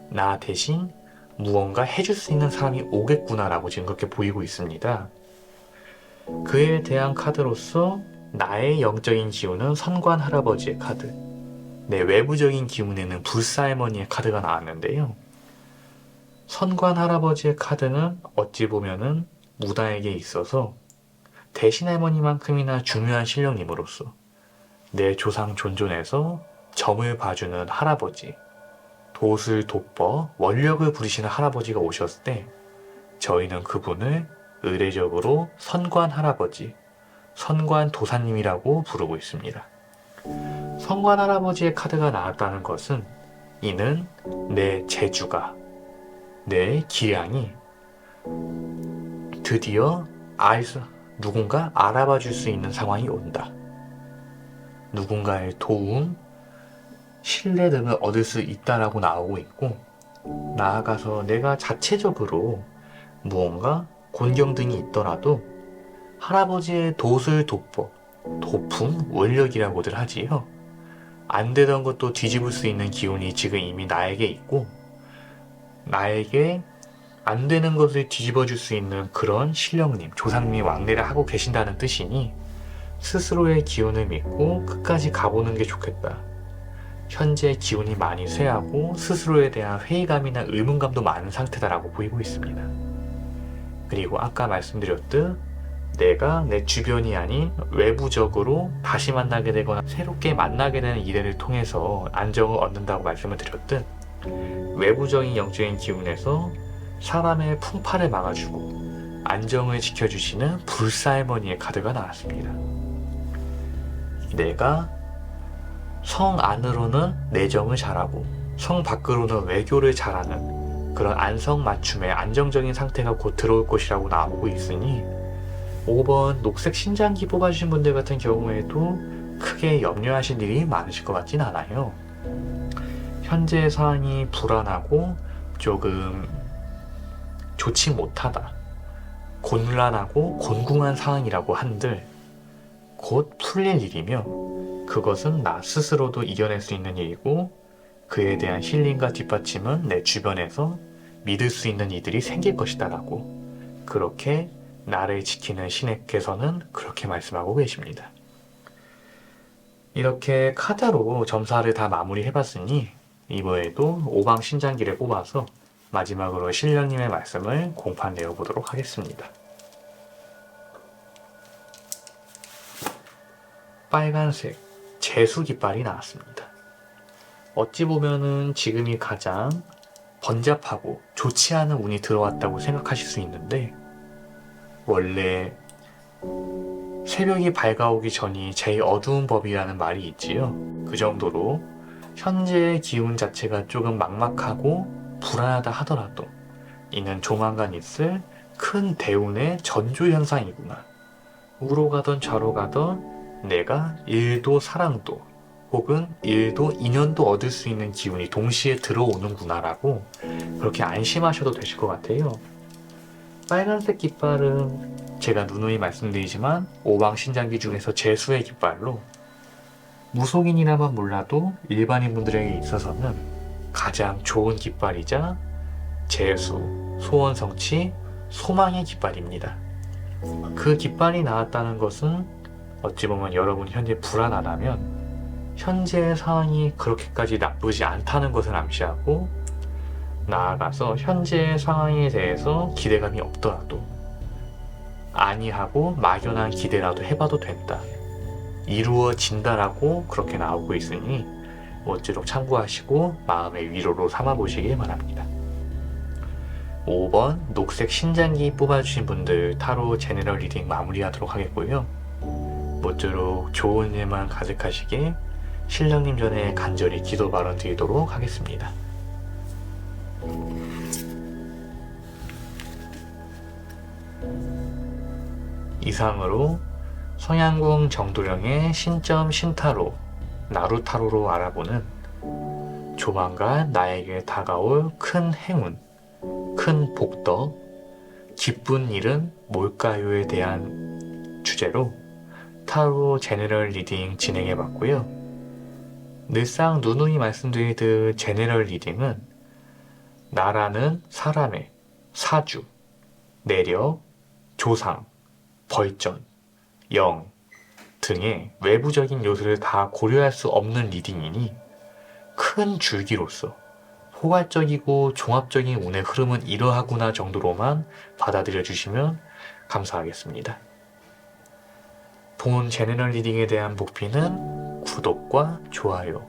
A: 나 대신 무언가 해줄 수 있는 사람이 오겠구나 라고 지금 그렇게 보이고 있습니다. 그에 대한 카드로서 나의 영적인 기운은 선관 할아버지의 카드, 내 외부적인 기운에는 불사할머니의 카드가 나왔는데요. 선관 할아버지의 카드는 어찌 보면은 무당에게 있어서 대신할머니만큼이나 중요한 신령님으로서 내 조상 존존에서 점을 봐주는 할아버지, 돛을 돋버 원력을 부리시는 할아버지가 오셨을 때 저희는 그분을 의례적으로 선관 할아버지, 선관 도사님이라고 부르고 있습니다. 선관 할아버지의 카드가 나왔다는 것은 이는 내 재주가, 내 기량이 드디어 누군가 알아봐 줄 수 있는 상황이 온다. 누군가의 도움, 신뢰 등을 얻을 수 있다라고 나오고 있고, 나아가서 내가 자체적으로 무언가 곤경 등이 있더라도 할아버지의 돛을 돋보, 도품, 원력이라고들 하지요. 안 되던 것도 뒤집을 수 있는 기운이 지금 이미 나에게 있고, 나에게 안 되는 것을 뒤집어 줄 수 있는 그런 신령님, 조상님이 왕래를 하고 계신다는 뜻이니 스스로의 기운을 믿고 끝까지 가보는 게 좋겠다. 현재 기운이 많이 쇠하고 스스로에 대한 회의감이나 의문감도 많은 상태다라고 보이고 있습니다. 그리고 아까 말씀드렸듯 내가 내 주변이 아닌 외부적으로 다시 만나게 되거나 새롭게 만나게 되는 일을 통해서 안정을 얻는다고 말씀을 드렸듯 외부적인 영적인 기운에서 사람의 풍파를 막아주고 안정을 지켜주시는 불사할머니의 카드가 나왔습니다. 내가 성 안으로는 내정을 잘하고 성 밖으로는 외교를 잘하는 그런 안성맞춤의 안정적인 상태가 곧 들어올 것이라고 나오고 있으니 5번 녹색 신장기 뽑아주신 분들 같은 경우에도 크게 염려하실 일이 많으실 것 같진 않아요. 현재 상황이 불안하고 조금 좋지 못하다, 곤란하고 곤궁한 상황이라고 한들 곧 풀릴 일이며 그것은 나 스스로도 이겨낼 수 있는 일이고 그에 대한 힐링과 뒷받침은 내 주변에서 믿을 수 있는 이들이 생길 것이다 라고 그렇게 나를 지키는 신에께서는 그렇게 말씀하고 계십니다. 이렇게 카드로 점사를 다 마무리해봤으니 이번에도 오방 신장기를 뽑아서 마지막으로 신령님의 말씀을 공판 내어보도록 하겠습니다. 빨간색 재수 깃발이 나왔습니다. 어찌 보면은 지금이 가장 번잡하고 좋지 않은 운이 들어왔다고 생각하실 수 있는데, 원래 새벽이 밝아오기 전이 제일 어두운 법이라는 말이 있지요. 그 정도로 현재의 기운 자체가 조금 막막하고 불안하다 하더라도 이는 조만간 있을 큰 대운의 전조 현상이구나. 우로 가던 좌로 가던 내가 일도 사랑도 혹은 일도 인연도 얻을 수 있는 기운이 동시에 들어오는구나라고 그렇게 안심하셔도 되실 것 같아요. 빨간색 깃발은 제가 누누이 말씀드리지만 오방신장기 중에서 재수의 깃발로, 무속인이라면 몰라도 일반인분들에게 있어서는 가장 좋은 깃발이자 재수, 소원성취, 소망의 깃발입니다. 그 깃발이 나왔다는 것은 어찌 보면 여러분 현재 불안하다면 현재의 상황이 그렇게까지 나쁘지 않다는 것을 암시하고, 나아가서 현재의 상황에 대해서 기대감이 없더라도 아니하고 막연한 기대라도 해봐도 된다, 이루어진다라고 그렇게 나오고 있으니 모쪼록 참고하시고 마음의 위로로 삼아보시길 바랍니다. 5번 녹색 신장기 뽑아주신 분들 타로 제너럴 리딩 마무리하도록 하겠고요. 모쪼록 좋은 일만 가득하시길 신령님 전에 간절히 기도 발언 드리도록 하겠습니다. 이상으로 성향궁 정도령의 신점 신타로 나루타로로 알아보는 조만간 나에게 다가올 큰 행운, 큰 복덕, 기쁜 일은 뭘까요에 대한 주제로 타로 제너럴 리딩 진행해봤고요. 늘상 누누이 말씀드리듯 제너럴 리딩은 나라는 사람의 사주, 내력, 조상, 벌전, 영 등의 외부적인 요소를 다 고려할 수 없는 리딩이니 큰 줄기로서 포괄적이고 종합적인 운의 흐름은 이러하구나 정도로만 받아들여 주시면 감사하겠습니다. 본 제너럴 리딩에 대한 복비는 구독과 좋아요,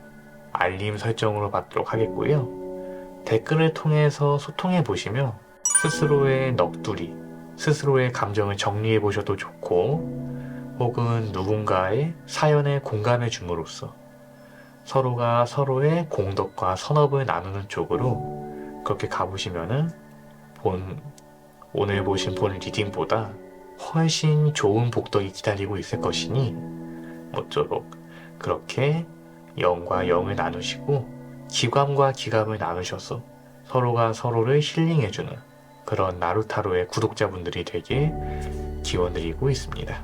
A: 알림 설정으로 받도록 하겠고요. 댓글을 통해서 소통해 보시며 스스로의 넋두리, 스스로의 감정을 정리해 보셔도 좋고, 혹은 누군가의 사연에 공감해 줌으로써 서로가 서로의 공덕과 선업을 나누는 쪽으로 그렇게 가보시면은 오늘 보신 본 리딩보다 훨씬 좋은 복덕이 기다리고 있을 것이니 모쪼록 그렇게 영과 영을 나누시고 기감과 기감을 나누셔서 서로가 서로를 힐링해주는 그런 나루타로의 구독자분들이 되길 기원드리고 있습니다.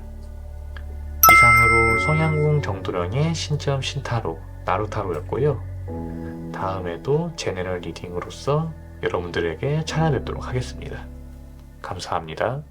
A: 이상으로 성향궁 정도령의 신점 신타로 나루타로였고요. 다음에도 제너럴 리딩으로서 여러분들에게 찾아뵙도록 하겠습니다. 감사합니다.